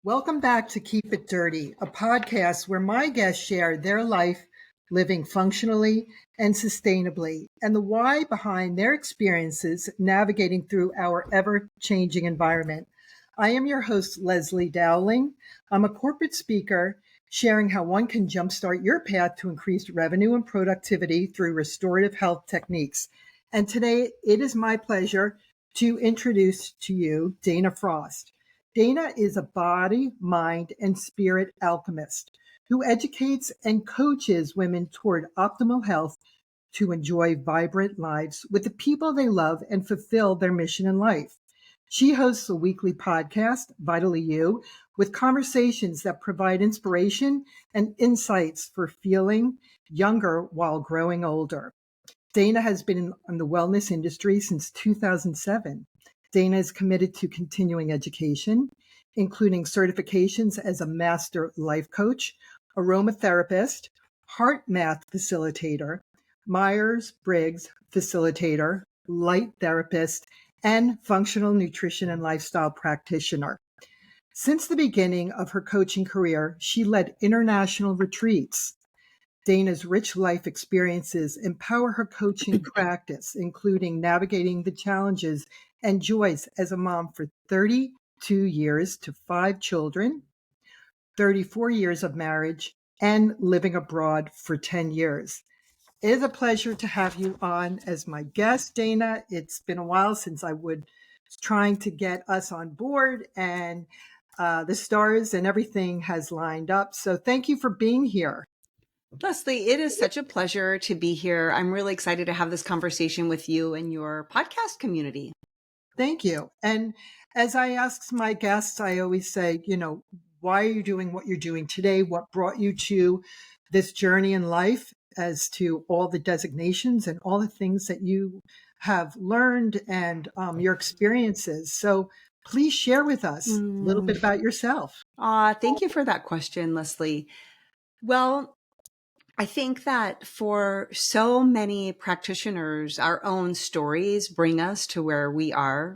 Welcome back to Keep It Dirty, a podcast where my guests share their life living functionally and sustainably and the why behind their experiences navigating through our ever-changing environment. I am your host, Leslie Dowling. I'm a corporate speaker sharing how one can jumpstart your path to increased revenue and productivity through restorative health techniques. And today it is my pleasure to introduce to you Dana Frost. Dana is a body, mind, and spirit alchemist who educates and coaches women toward optimal health to enjoy vibrant lives with the people they love and fulfill their mission in life. She hosts a weekly podcast, Vitally You, with conversations that provide inspiration and insights for feeling younger while growing older. Dana has been in the wellness industry since 2007. Dana is committed to continuing education, including certifications as a master life coach, aromatherapist, HeartMath facilitator, Myers-Briggs facilitator, light therapist, and functional nutrition and lifestyle practitioner. Since the beginning of her coaching career, she led international retreats. Dana's rich life experiences empower her coaching practice, including navigating the challenges and joys as a mom for 32 years to 5 children, 34 years of marriage, and living abroad for 10 years. It is a pleasure to have you on as my guest, Dana. It's been a while since I was trying to get us on board, and the stars and everything has lined up. So thank you for being here. Leslie, it is such a pleasure to be here. I'm really excited to have this conversation with you and your podcast community. Thank you. And as I ask my guests, I always say, why are you doing what you're doing today? What brought you to this journey in life as to all the designations and all the things that you have learned and your experiences. So please share with us a little bit about yourself. Thank you for that question, Leslie. Well, I think that for so many practitioners, our own stories bring us to where we are,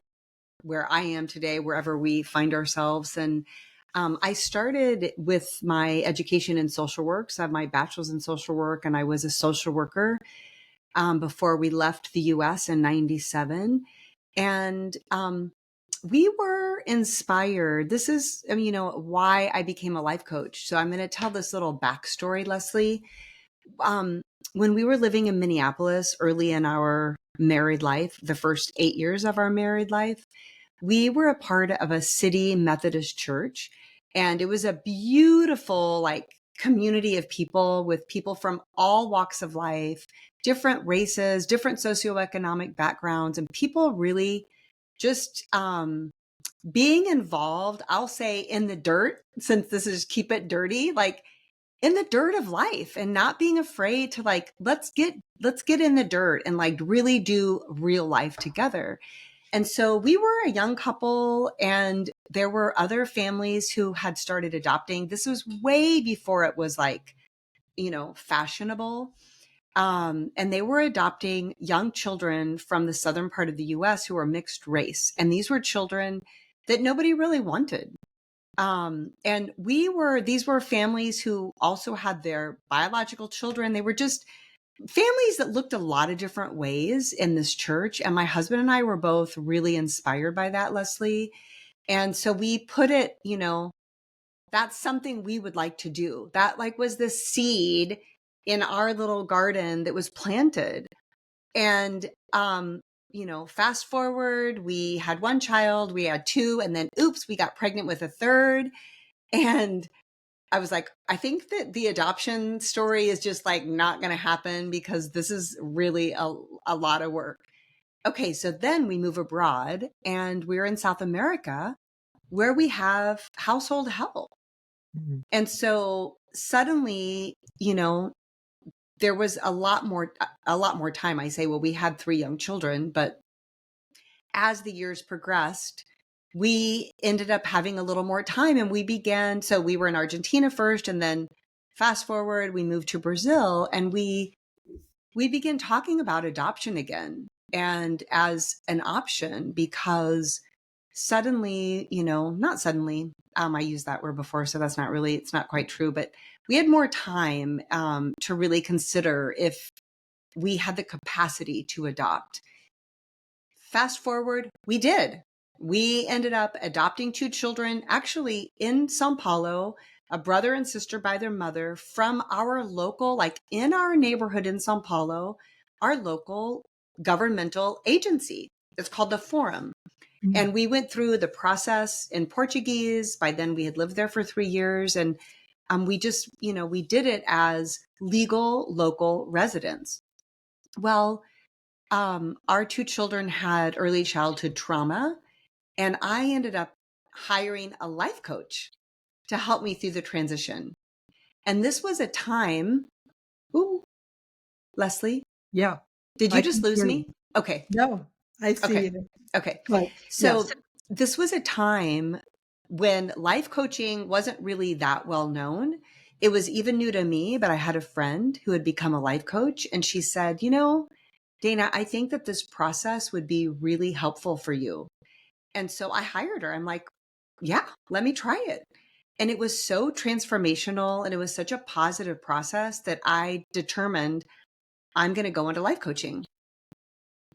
where I am today, wherever we find ourselves. And I started with my education in social work. So I have my bachelor's in social work, and I was a social worker before we left the US in 97. And we were inspired. This is, why I became a life coach. So I'm going to tell this little backstory, Leslie. When we were living in Minneapolis early in our married life, the first 8 years of our married life, we were a part of a city Methodist church. And it was a beautiful, community of people with people from all walks of life, different races, different socioeconomic backgrounds, and people really just being involved, I'll say, in the dirt, since this is Keep It Dirty, in the dirt of life, and not being afraid to let's get in the dirt and really do real life together. And so we were a young couple, and there were other families who had started adopting. This was way before it was fashionable. And they were adopting young children from the southern part of the US who were mixed race. And these were children that nobody really wanted. And these were families who also had their biological children. They were just families that looked a lot of different ways in this church. And my husband and I were both really inspired by that, Leslie. And so we put it, that's something we would like to do. That was the seed in our little garden that was planted. And, fast forward, we had one child, we had two, and then oops, we got pregnant with a third. And I was like, I think that the adoption story is just not going to happen because this is really a lot of work. Okay, so then we move abroad, and we're in South America where we have household help. Mm-hmm. And so suddenly, there was a lot more time. I say, well, we had 3 young children, but as the years progressed, we ended up having a little more time, and so we were in Argentina first, and then fast forward, we moved to Brazil, and we began talking about adoption again, and as an option, because suddenly, not suddenly, I used that word before, so that's not really, it's not quite true, but we had more time to really consider if we had the capacity to adopt. Fast forward, we did. We ended up adopting 2 children, actually in Sao Paulo, a brother and sister by their mother, from our local, like in our neighborhood in Sao Paulo, our local governmental agency. It's called the Forum. And we went through the process in Portuguese. By then we had lived there for 3 years. And we just, we did it as legal local residents. Well, our 2 children had early childhood trauma, and I ended up hiring a life coach to help me through the transition. And this was a time, ooh, Leslie, Yeah. did I you just can lose hear me? you. Okay. No, I see Okay. you. Okay. But So yes. this was a time when life coaching wasn't really that well known. It was even new to me, but I had a friend who had become a life coach, and she said, Dana, I think that this process would be really helpful for you. And so I hired her. I'm like, yeah, let me try it. And it was so transformational, and it was such a positive process that I determined I'm going to go into life coaching.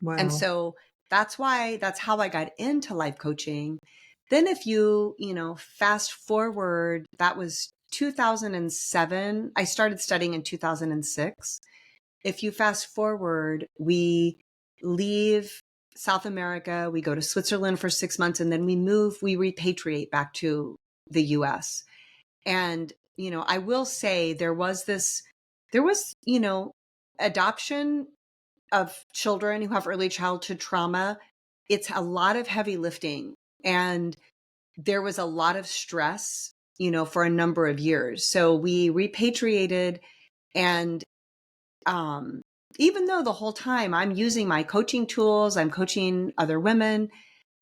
And Wow. so that's how I got into life coaching. Then if you, fast forward, that was 2007. I started studying in 2006. If you fast forward, we leave South America, we go to Switzerland for 6 months, and then we repatriate back to the US. And, I will say there was, adoption of children who have early childhood trauma. It's a lot of heavy lifting, and there was a lot of stress, for a number of years. So we repatriated, and even though the whole time I'm using my coaching tools, I'm coaching other women,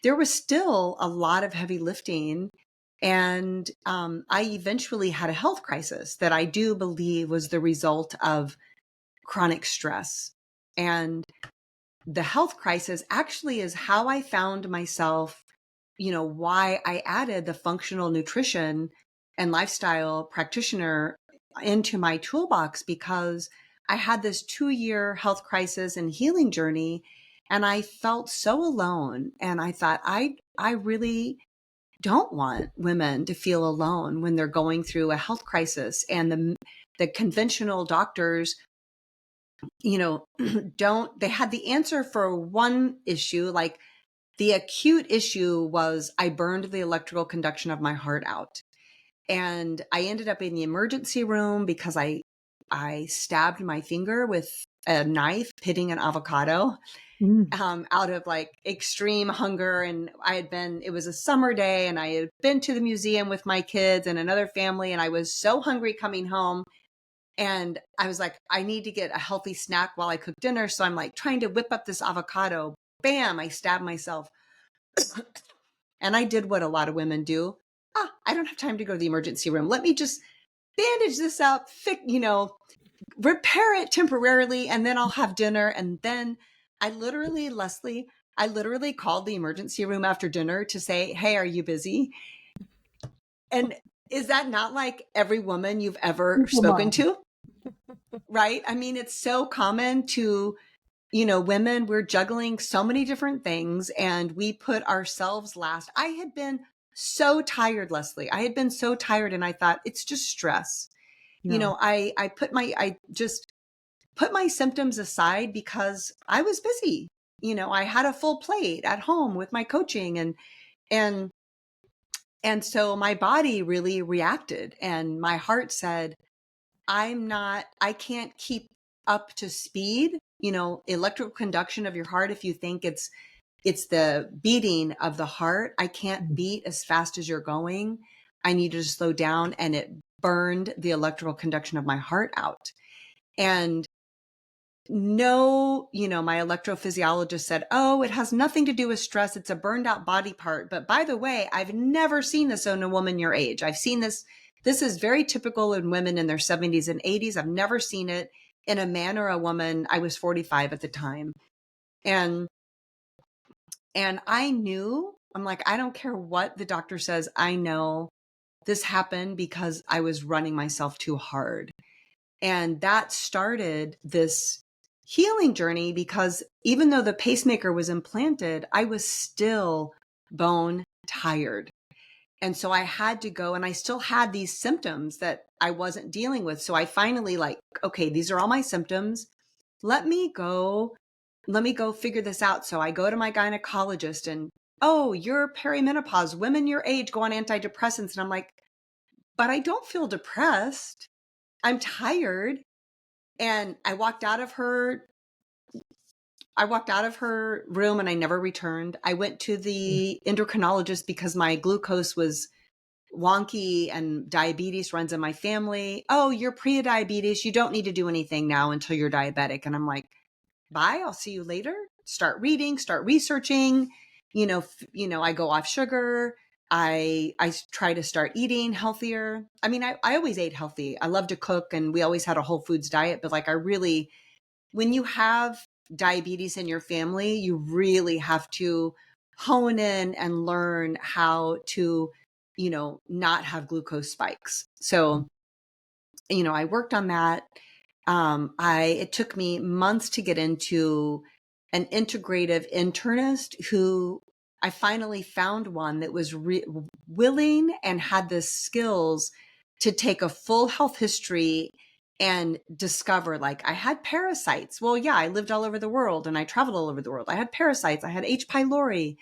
there was still a lot of heavy lifting. And I eventually had a health crisis that I do believe was the result of chronic stress. And the health crisis actually is how I found myself, why I added the functional nutrition and lifestyle practitioner into my toolbox, because I had this 2-year health crisis and healing journey, and I felt so alone. And I thought, I really don't want women to feel alone when they're going through a health crisis. And the conventional doctors, they had the answer for one issue. Like, the acute issue was I burned the electrical conduction of my heart out. And I ended up in the emergency room because I stabbed my finger with a knife pitting an avocado out of like extreme hunger. And it was a summer day, and I had been to the museum with my kids and another family, and I was so hungry coming home. And I was like, I need to get a healthy snack while I cook dinner. So I'm like trying to whip up this avocado. Bam, I stabbed myself. And I did what a lot of women do. I don't have time to go to the emergency room. Let me just bandage this up, repair it temporarily, and then I'll have dinner. And then Leslie, I literally called the emergency room after dinner to say, hey, are you busy? And is that not like every woman you've ever spoken to? Right? I mean, it's so common to, women, we're juggling so many different things, and we put ourselves last. I had been so tired, Leslie. I had been so tired, and I thought, it's just stress. Yeah. I just put my symptoms aside because I was busy. I had a full plate at home with my coaching, and so my body really reacted, and my heart said, I can't keep up to speed. Electrical conduction of your heart, if you think it's the beating of the heart, I can't beat as fast as you're going. I need to slow down. And it burned the electrical conduction of my heart out. And no, my electrophysiologist said, oh, it has nothing to do with stress. It's a burned out body part. But by the way, I've never seen this in a woman your age. I've seen this. This is very typical in women in their 70s and 80s. I've never seen it in a man or a woman. I was 45 at the time. And I knew, I'm like, I don't care what the doctor says. I know this happened because I was running myself too hard. And that started this healing journey, because even though the pacemaker was implanted, I was still bone tired. And so I had to go, and I still had these symptoms that I wasn't dealing with. So I finally okay, these are all my symptoms. Let me go figure this out. So I go to my gynecologist, and, oh, you're perimenopause. Women your age go on antidepressants. And I'm like, but I don't feel depressed. I'm tired. And I walked out of her room and I never returned. I went to the endocrinologist because my glucose was wonky and diabetes runs in my family. Oh, you're pre-diabetes. You don't need to do anything now until you're diabetic. And I'm like, bye, I'll see you later. Start reading, start researching. I go off sugar. I try to start eating healthier. I mean, I always ate healthy. I love to cook, and we always had a whole foods diet, but when you have diabetes in your family, you really have to hone in and learn how to, not have glucose spikes. So, I worked on that. It took me months to get into an integrative internist who I finally found one that was willing and had the skills to take a full health history and discover, I had parasites. Well, yeah, I lived all over the world and I traveled all over the world. I had parasites. I had H. pylori.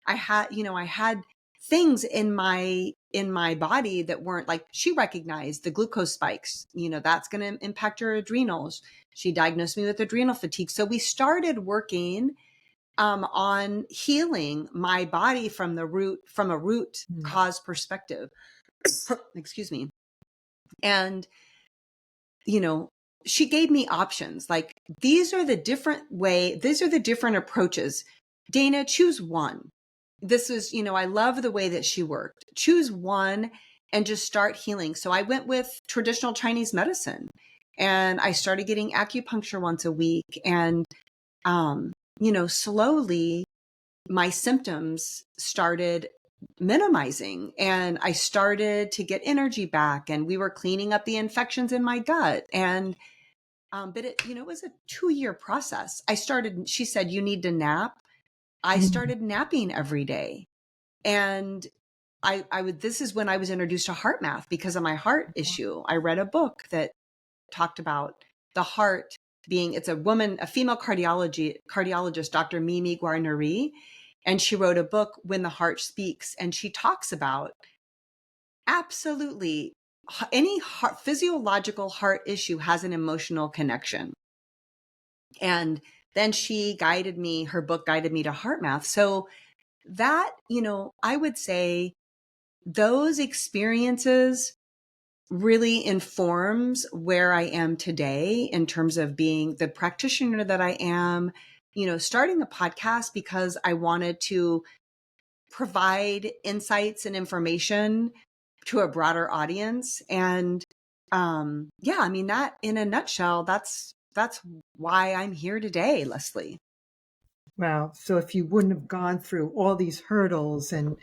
I had things in my body that weren't, she recognized the glucose spikes, that's going to impact your adrenals. She diagnosed me with adrenal fatigue. So we started working on healing my body from a root cause perspective. Excuse me. And, she gave me options. These are the different approaches. Dana, choose one. This is, I love the way that she worked. Choose one and just start healing. So I went with traditional Chinese medicine, and I started getting acupuncture once a week. And, slowly my symptoms started minimizing, and I started to get energy back, and we were cleaning up the infections in my gut. And, but it was a 2-year process. She said, you need to nap. I started napping every day. And this is when I was introduced to HeartMath because of my heart issue. I read a book that talked about the heart it's a female cardiologist, Dr. Mimi Guarneri. And she wrote a book, When the Heart Speaks. And she talks about absolutely any physiological heart issue has an emotional connection. And then her book guided me to HeartMath. So that, I would say those experiences really informs where I am today in terms of being the practitioner that I am, starting a podcast because I wanted to provide insights and information to a broader audience. And that in a nutshell, that's why I'm here today, Leslie. Wow. So if you wouldn't have gone through all these hurdles and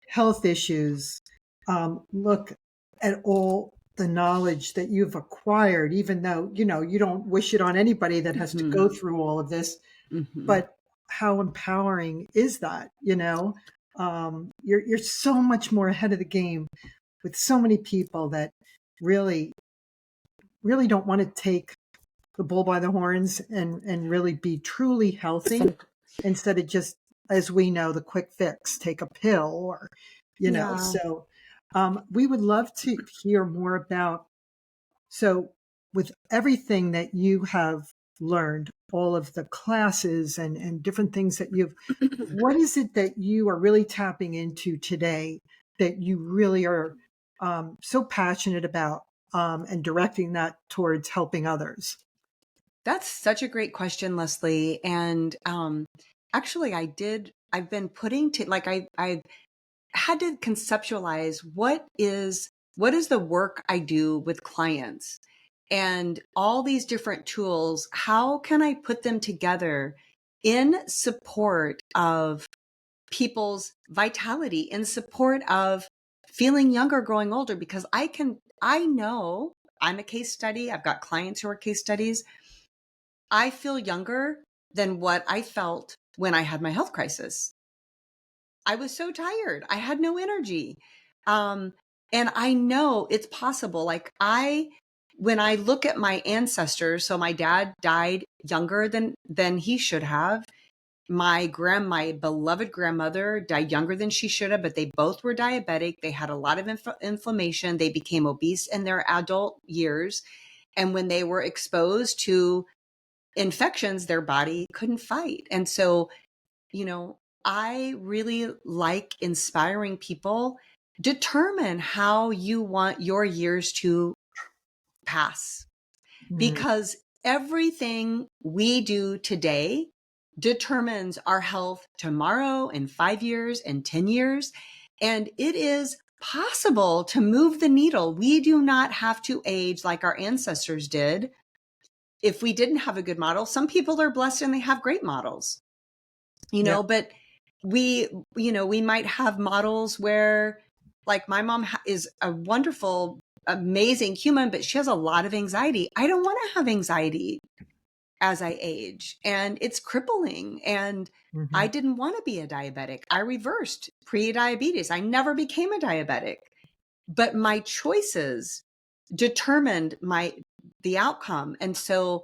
health issues, look at all the knowledge that you've acquired, even though, you don't wish it on anybody that has to go through all of this, but how empowering is that? You're so much more ahead of the game with so many people that really, really don't want to take the bull by the horns and really be truly healthy instead of just, as we know, the quick fix, take a pill or, so we would love to hear more about, so with everything that you have learned, all of the classes and different things that what is it that you are really tapping into today that you really are so passionate about and directing that towards helping others? That's such a great question, Leslie. And actually, I've been putting I've had to conceptualize what is the work I do with clients, and all these different tools. How can I put them together in support of people's vitality, in support of feeling younger growing older, because I know I'm a case study. I've got clients who are case studies. I feel younger than what I felt when I had my health crisis. I was so tired. I had no energy. Um, and I know it's possible. Like when I look at my ancestors, so my dad died younger than he should have. My beloved grandmother died younger than she should have, but they both were diabetic. They had a lot of inflammation. They became obese in their adult years. And when they were exposed to infections, their body couldn't fight. And so, I really like inspiring people. Determine how you want your years to pass, because everything we do today determines our health tomorrow, in 5 years, and 10 years. And it is possible to move the needle. We do not have to age like our ancestors did. If we didn't have a good model, some people are blessed and they have great models, but we might have models where, like, my mom is a wonderful, amazing human, but she has a lot of anxiety. I don't want to have anxiety as I age, and it's crippling. And I didn't want to be a diabetic. I reversed pre-diabetes. I never became a diabetic, but my choices determined the outcome. And so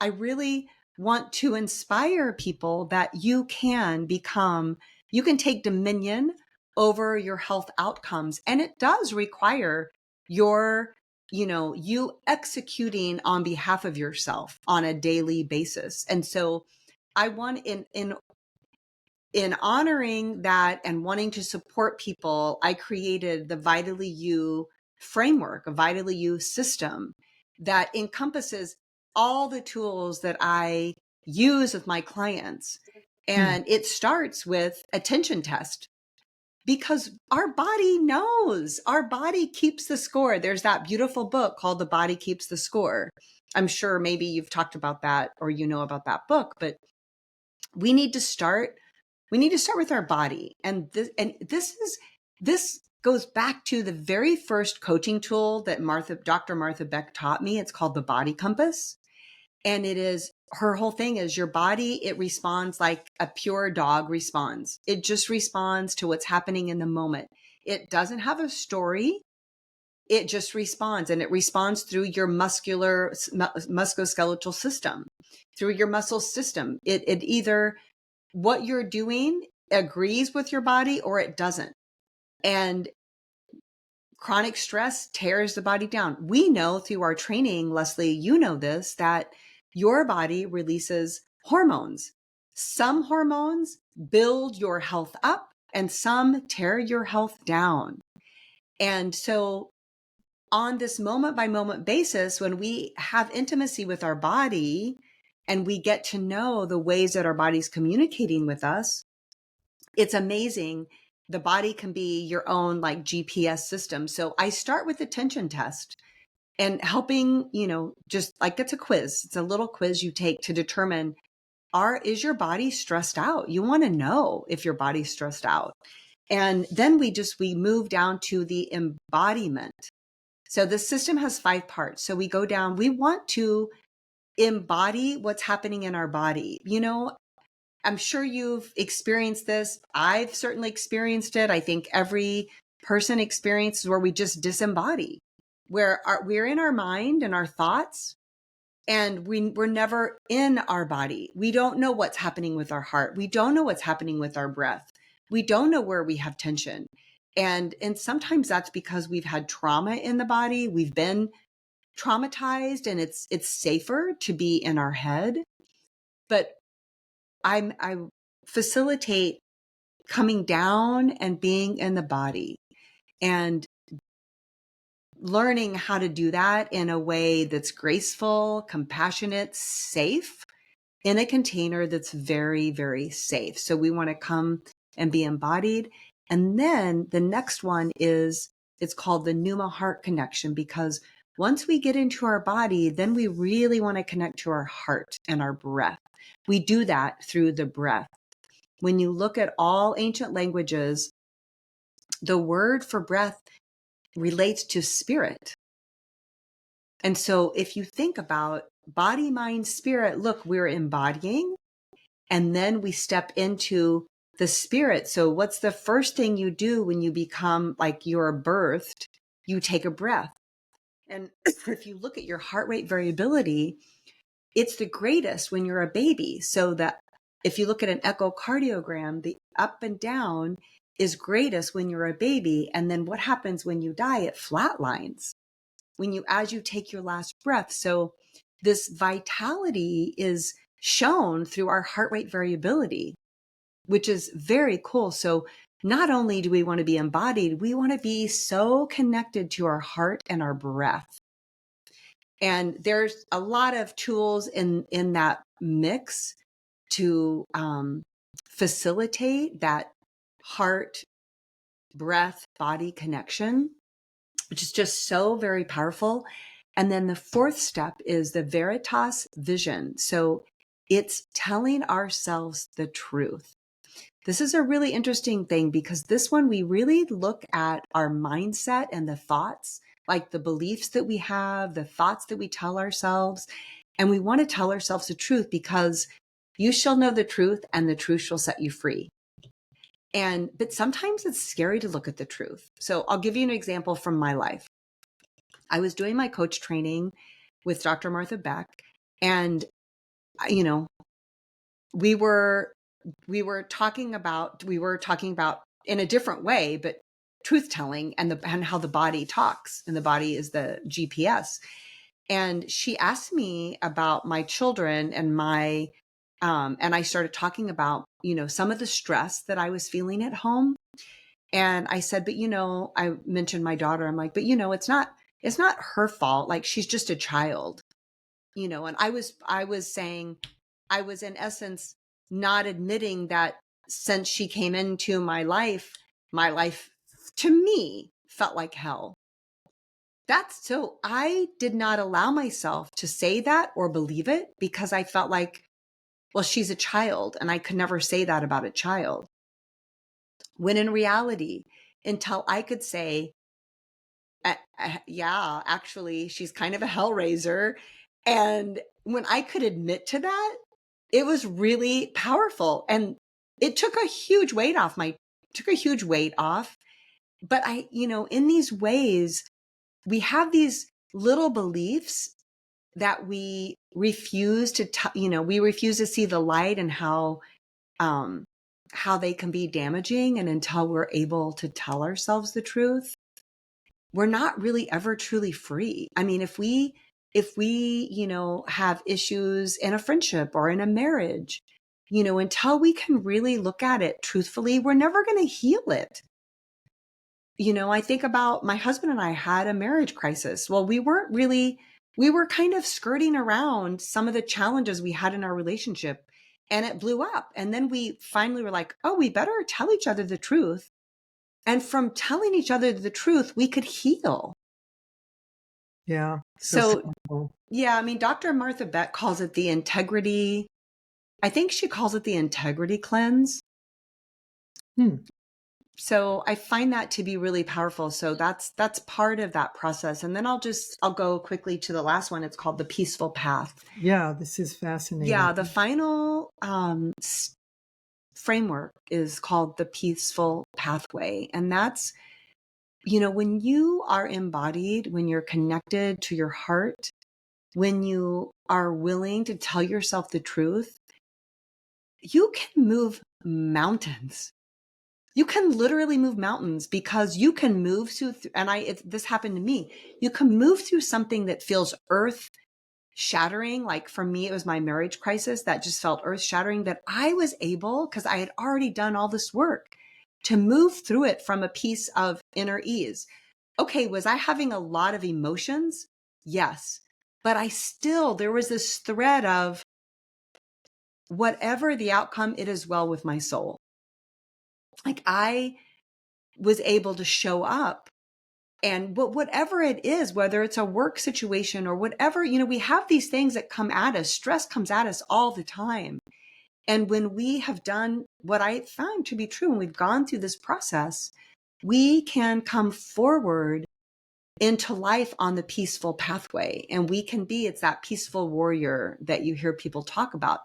I really want to inspire people that you can take dominion over your health outcomes. And it does require you executing on behalf of yourself on a daily basis. And so I want, in honoring that and wanting to support people, I created the Vitally You framework, a Vitally You system that encompasses all the tools that I use with my clients. And it starts with attention test, because our body knows, our body keeps the score. There's that beautiful book called The Body Keeps the Score. I'm sure maybe you've talked about that or about that book, but we need to start with our body. And this goes back to the very first coaching tool that Dr. Martha Beck taught me. It's called the Body Compass. And her whole thing is, your body, it responds like a pure dog responds. It just responds to what's happening in the moment. It doesn't have a story. It just responds, and it responds through your musculoskeletal system, through your muscle system. It either, what you're doing agrees with your body or it doesn't. And chronic stress tears the body down. We know through our training, Leslie, you know this, that your body releases hormones. Some hormones build your health up and some tear your health down. And so on this moment by moment basis, when we have intimacy with our body and we get to know the ways that our body's communicating with us, it's amazing. The body can be your own like GPS system. So I start with the attention test and helping, just like, it's a quiz. It's a little quiz you take to determine, is your body stressed out? You want to know if your body's stressed out. And then we move down to the embodiment. So the system has 5 parts. So we go down, we want to embody what's happening in our body. I'm sure you've experienced this. I've certainly experienced it. I think every person experiences where we just disembody, where we're in our mind and our thoughts, and we're never in our body. We don't know what's happening with our heart. We don't know what's happening with our breath. We don't know where we have tension. And sometimes that's because we've had trauma in the body. We've been traumatized, and it's safer to be in our head. But I facilitate coming down and being in the body and learning how to do that in a way that's graceful, compassionate, safe, in a container that's very, very safe. So we want to come and be embodied. And then the next one it's called the Pneuma Heart Connection, because once we get into our body, then we really want to connect to our heart and our breath. We do that through the breath. When you look at all ancient languages, the word for breath relates to spirit. And so if you think about body, mind, spirit, look, we're embodying, and then we step into the spirit. So what's the first thing you do when you become like you're birthed? You take a breath. And if you look at your heart rate variability, it's the greatest when you're a baby. So that if you look at an echocardiogram, the up and down is greatest when you're a baby. And then what happens when you die? It flatlines as you take your last breath. So this vitality is shown through our heart rate variability, which is very cool. So not only do we want to be embodied, we want to be so connected to our heart and our breath. And there's a lot of tools in that mix to facilitate that heart, breath, body connection, which is just so very powerful. And then the fourth step is the Veritas vision. So it's telling ourselves the truth. This is a really interesting thing because this one, we really look at our mindset and the thoughts, like the beliefs that we have, the thoughts that we tell ourselves. And we want to tell ourselves the truth because you shall know the truth and the truth shall set you free. But sometimes it's scary to look at the truth. So I'll give you an example from my life. I was doing my coach training with Dr. Martha Beck, and, we were talking about in a different way, but truth telling and how the body talks, and the body is the GPS. And she asked me about my children and and I started talking about, some of the stress that I was feeling at home. And I said, but, I mentioned my daughter. I'm like, but, it's not her fault. Like, she's just a child, and I was saying, I was in essence not admitting that since she came into my life to me felt like hell. So I did not allow myself to say that or believe it because I felt like, well, she's a child and I could never say that about a child. When in reality, until I could say, yeah, actually, she's kind of a hellraiser. And when I could admit to that, it was really powerful. And it took a huge weight off. But in these ways, we have these little beliefs that we refuse to, we refuse to see the light and how they can be damaging. And until we're able to tell ourselves the truth, we're not really ever truly free. I mean, if we, have issues in a friendship or in a marriage, until we can really look at it truthfully, we're never going to heal it. I think about my husband and I had a marriage crisis. Well, we were kind of skirting around some of the challenges we had in our relationship, and it blew up. And then we finally were like, oh, we better tell each other the truth. And from telling each other the truth, we could heal. Yeah. So yeah, I mean, Dr. Martha Beck calls it the integrity. I think she calls it the integrity cleanse. So I find that to be really powerful. So that's part of that process. And then I'll go quickly to the last one. It's called the peaceful path. Yeah, this is fascinating. Yeah, the final framework is called the peaceful pathway. And that's, when you are embodied, when you're connected to your heart, when you are willing to tell yourself the truth, you can move mountains. You can literally move mountains because you can move through, this happened to me. You can move through something that feels earth shattering. Like for me, it was my marriage crisis that just felt earth shattering, that I was able, because I had already done all this work, to move through it from a piece of inner ease. Okay, was I having a lot of emotions? Yes. But there was this thread of whatever the outcome, it is well with my soul. Like I was able to show up, and whatever it is, whether it's a work situation or whatever, we have these things that come at us. Stress comes at us all the time. And when we have done what I found to be true, and we've gone through this process, we can come forward into life on the peaceful pathway. And we can be, it's that peaceful warrior that you hear people talk about.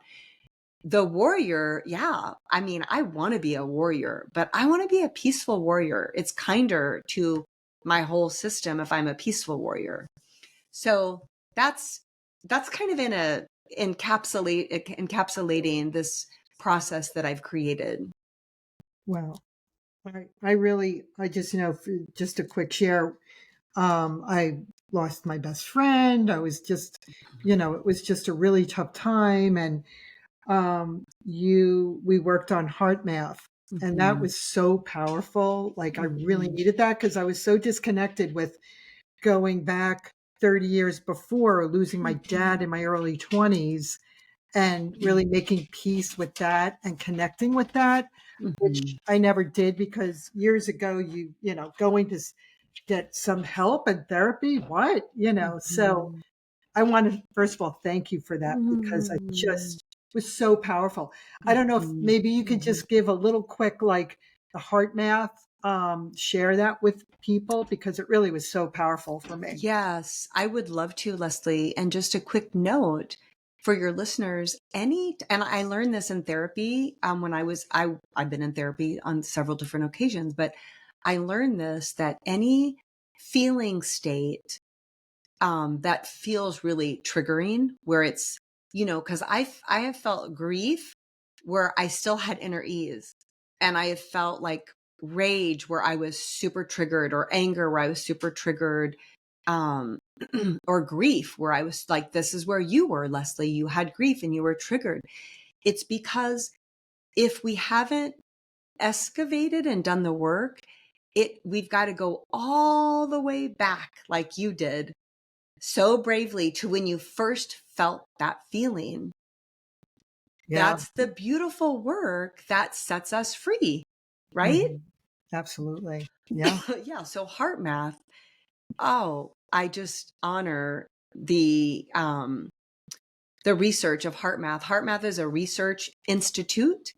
The warrior, yeah, I mean, I want to be a warrior, but I want to be a peaceful warrior. It's kinder to my whole system if I'm a peaceful warrior. So that's kind of encapsulating this process that I've created. Wow. I just, just a quick share. I lost my best friend. I was just, it was just a really tough time. And we worked on HeartMath, and that was so powerful. Like I really needed that because I was so disconnected with going back 30 years before, losing my dad in my early 20s, and really making peace with that and connecting with that, which I never did because years ago, going to get some help and therapy, so I want to, first of all, thank you for that because I just was so powerful. I don't know if maybe you could just give a little quick, like the heart math, share that with people because it really was so powerful for me. Yes, I would love to, Leslie. And just a quick note for your listeners, and I learned this in therapy when I've been in therapy on several different occasions, but I learned this, that any feeling state that feels really triggering, where it's, because I have felt grief where I still had inner ease, and I have felt like rage where I was super triggered, or anger where I was super triggered, or grief where I was like, this is where you were, Leslie, you had grief and you were triggered. It's because if we haven't excavated and done the work, we've got to go all the way back, like you did so bravely, to when you first felt that feeling. Yeah. That's the beautiful work that sets us free, right? Absolutely. Yeah. Yeah. So HeartMath, I just honor the research of HeartMath. HeartMath is a research institute,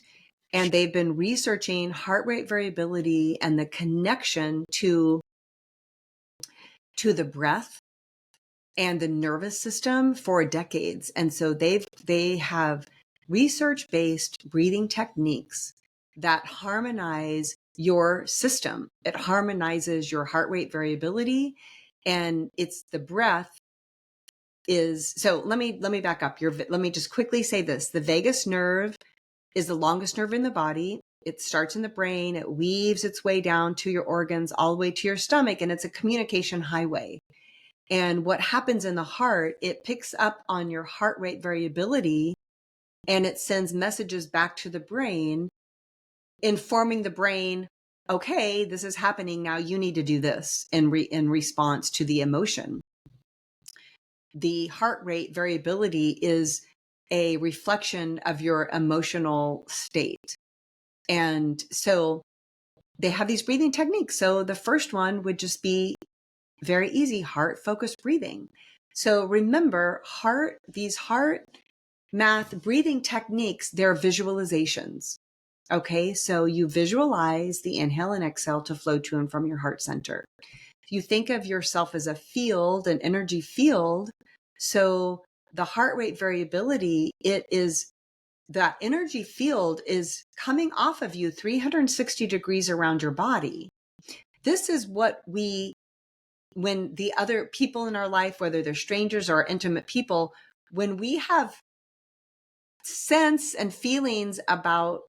and they've been researching heart rate variability and the connection to the breath and the nervous system for decades. And so they have research-based breathing techniques that harmonize your system. It harmonizes your heart rate variability, and it's the breath is, so let me back up. Let me just quickly say this. The vagus nerve is the longest nerve in the body. It starts in the brain. It weaves its way down to your organs, all the way to your stomach, and it's a communication highway. And what happens in the heart, it picks up on your heart rate variability, and it sends messages back to the brain, informing the brain, okay, this is happening now. You need to do this in response to the emotion. The heart rate variability is a reflection of your emotional state. And so they have these breathing techniques. So the first one would just be very easy, heart focused breathing. So remember, these heart math breathing techniques, they're visualizations. Okay, so you visualize the inhale and exhale to flow to and from your heart center. You think of yourself as a field, an energy field. So the heart rate variability, that energy field is coming off of you 360 degrees around your body. This is what when the other people in our life, whether they're strangers or intimate people, when we have sense and feelings about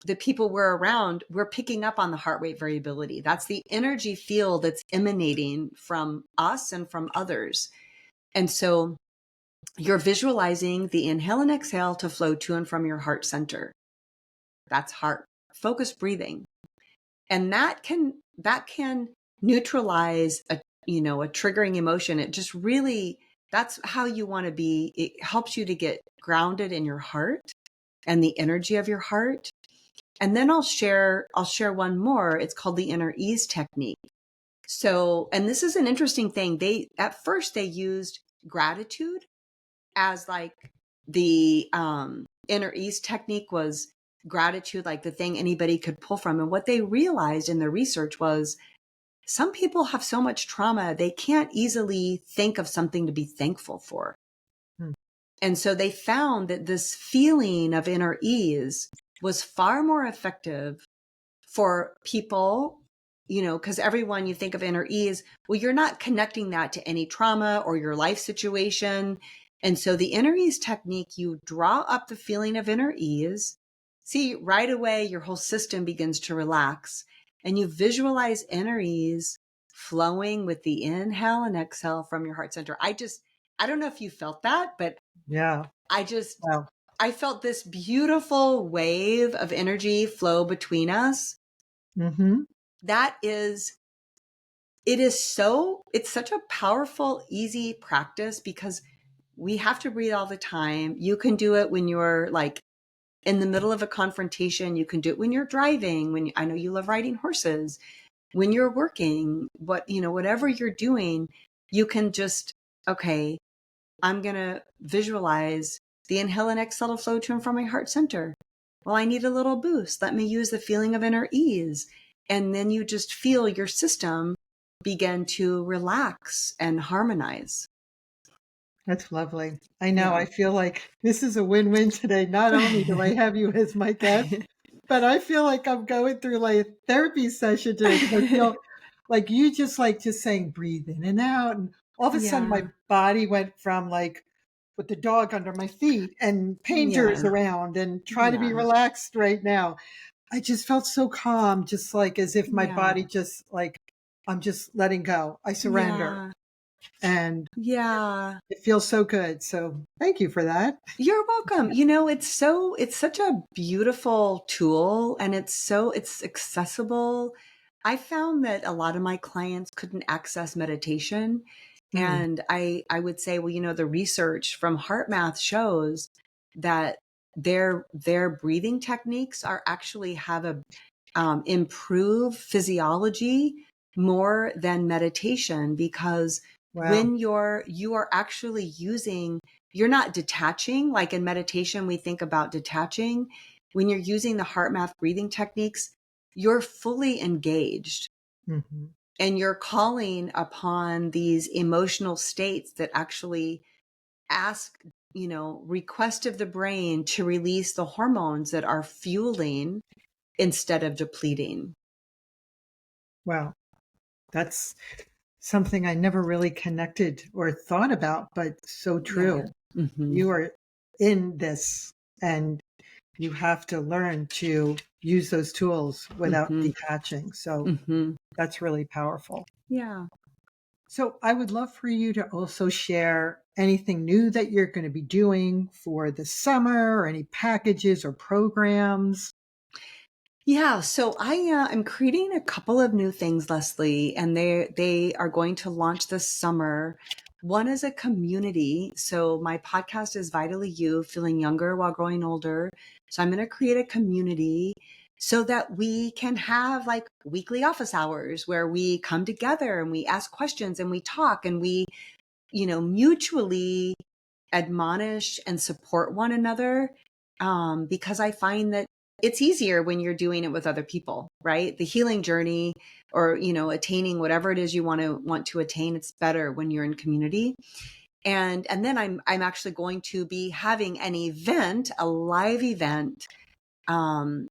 the people we're around, we're picking up on the heart rate variability. That's the energy field that's emanating from us and from others. And so you're visualizing the inhale and exhale to flow to and from your heart center. That's heart focused breathing. And that can neutralize a triggering emotion. It just really, that's how you want to be. It helps you to get grounded in your heart and the energy of your heart. And then I'll share one more. It's called the inner ease technique. So, and this is an interesting thing. At first they used gratitude as like the inner ease technique was gratitude, like the thing anybody could pull from. And what they realized in their research was some people have so much trauma, they can't easily think of something to be thankful for. Hmm. And so they found that this feeling of inner ease was far more effective for people, because everyone, you think of inner ease, well, you're not connecting that to any trauma or your life situation. And so the inner ease technique, you draw up the feeling of inner ease. See, right away, your whole system begins to relax, and you visualize inner ease flowing with the inhale and exhale from your heart center. I don't know if you felt that, but Yeah. Wow. I felt this beautiful wave of energy flow between us. Mm-hmm. It's such a powerful, easy practice because we have to breathe all the time. You can do it when you're like in the middle of a confrontation. You can do it when you're driving, I know you love riding horses, when you're working, whatever you're doing, you can just, okay, I'm going to visualize the inhale and exhale to flow to and from my heart center. Well, I need a little boost. Let me use the feeling of inner ease. And then you just feel your system begin to relax and harmonize. That's lovely. I know. Yeah. I feel like this is a win-win today. Not only do I have you as my guest, but I feel like I'm going through like a therapy session today because I feel like you just saying breathe in and out. And all of a sudden my Yeah. body went from like with the dog under my feet and painkillers Yeah. around and try to be Yeah. relaxed right now. I just felt so calm, just like as if my Yeah. body just like, I'm just letting go. I surrender. Yeah. And Yeah. it feels so good. So thank you for that. You're welcome. It's such a beautiful tool, and it's accessible. I found that a lot of my clients couldn't access meditation. Mm, And I would say, well, the research from HeartMath shows that their breathing techniques are actually have a improve physiology more than meditation, because wow. when you are actually you're not detaching. Like in meditation, we think about detaching. When you're using the HeartMath breathing techniques, you're fully engaged, Hmm. and you're calling upon these emotional states that actually ask, request of the brain to release the hormones that are fueling instead of depleting. Wow. That's something I never really connected or thought about, but so Yeah. true. Hmm. You are in this and you have to learn to use those tools without Hmm. detaching. So Hmm. that's really powerful. Yeah. So I would love for you to also share anything new that you're going to be doing for the summer or any packages or programs. Yeah, so I'm creating a couple of new things, Leslie, and they are going to launch this summer. One is a community. So my podcast is Vitally You, Feeling Younger While Growing Older. So I'm going to create a community so that we can have like weekly office hours where we come together and we ask questions and we talk and we, mutually admonish and support one another, because I find that it's easier when you're doing it with other people, right? The healing journey, or attaining whatever it is you want to attain, it's better when you're in community. And then I'm actually going to be having an event, a live event,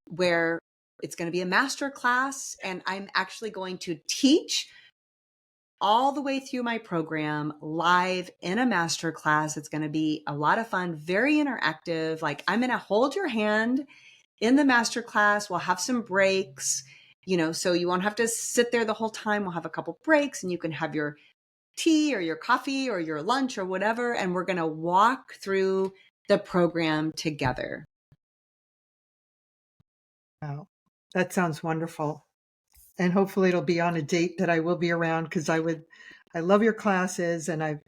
where it's going to be a master class, and I'm actually going to teach all the way through my program live in a master class. It's going to be a lot of fun, very interactive. Like, I'm going to hold your hand in the master class. We'll have some breaks, so you won't have to sit there the whole time. We'll have a couple breaks, and you can have your tea or your coffee or your lunch or whatever. And we're going to walk through the program together. Wow. That sounds wonderful. And hopefully it'll be on a date that I will be around because I love your classes and I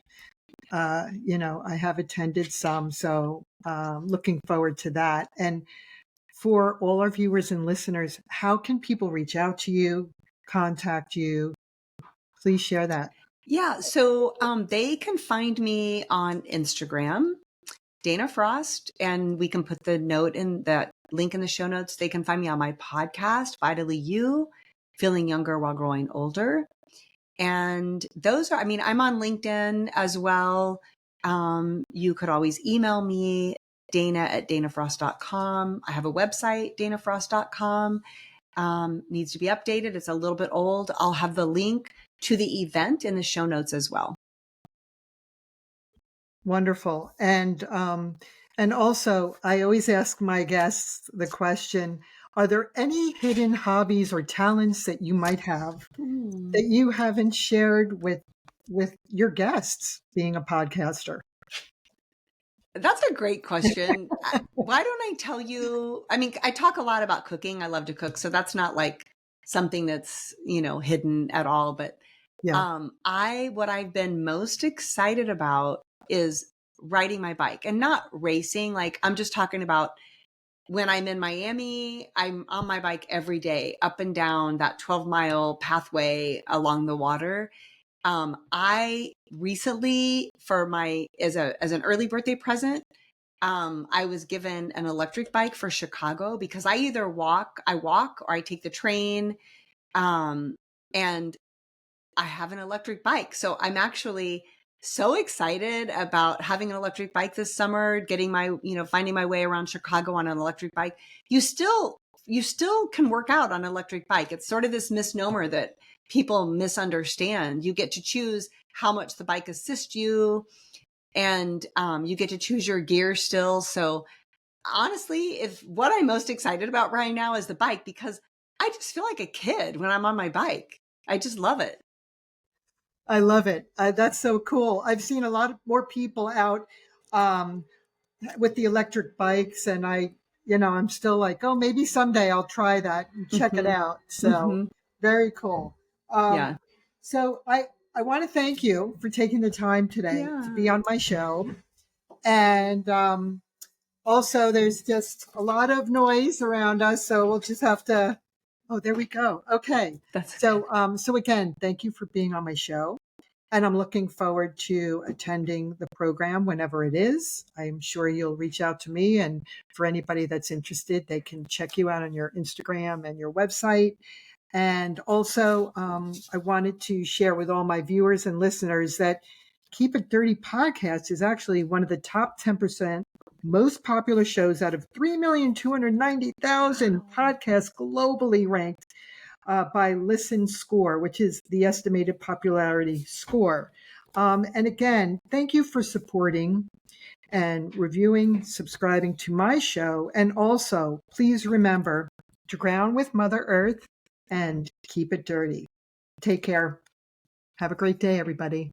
have attended some. So looking forward to that. And for all our viewers and listeners, how can people reach out to you, contact you? Please share that. Yeah. So they can find me on Instagram, Dana Frost, and we can put the note in that link in the show notes. They can find me on my podcast, Vitally You, Feeling Younger While Growing Older. And those are, I mean, I'm on LinkedIn as well. You could always email me, dana@danafrost.com. I have a website, danafrost.com. Needs to be updated. It's a little bit old. I'll have the link to the event in the show notes as well. Wonderful. And also, I always ask my guests the question, are there any hidden hobbies or talents that you might have that you haven't shared with your guests being a podcaster? That's a great question. Why don't I tell you? I mean, I talk a lot about cooking. I love to cook. So that's not like something that's, hidden at all. But Yeah. what I've been most excited about is riding my bike, and not racing. Like, I'm just talking about when I'm in Miami, I'm on my bike every day up and down that 12-mile pathway along the water. I recently, as an early birthday present, I was given an electric bike for Chicago, because I either walk or I take the train. And I have an electric bike. So I'm actually so excited about having an electric bike this summer, finding my way around Chicago on an electric bike. You still can work out on an electric bike. It's sort of this misnomer that people misunderstand. You get to choose how much the bike assists you, and you get to choose your gear still. So honestly, if what I'm most excited about right now is the bike, because I just feel like a kid when I'm on my bike. I just love it. I love it. That's so cool. I've seen a lot more people out with the electric bikes, and I'm still like, oh, maybe someday I'll try that and check it out. So very cool. Yeah. So I want to thank you for taking the time today to be on my show. And also, there's just a lot of noise around us, so we'll just have to. Oh, there we go. Okay. So again, thank you for being on my show. And I'm looking forward to attending the program whenever it is. I'm sure you'll reach out to me. And for anybody that's interested, they can check you out on your Instagram and your website. And also, I wanted to share with all my viewers and listeners that Keep It Dirty podcast is actually one of the top 10% most popular shows out of 3,290,000 podcasts globally ranked by Listen Score, which is the estimated popularity score. And again, thank you for supporting and reviewing, subscribing to my show. And also, please remember to ground with Mother Earth and keep it dirty. Take care. Have a great day, everybody.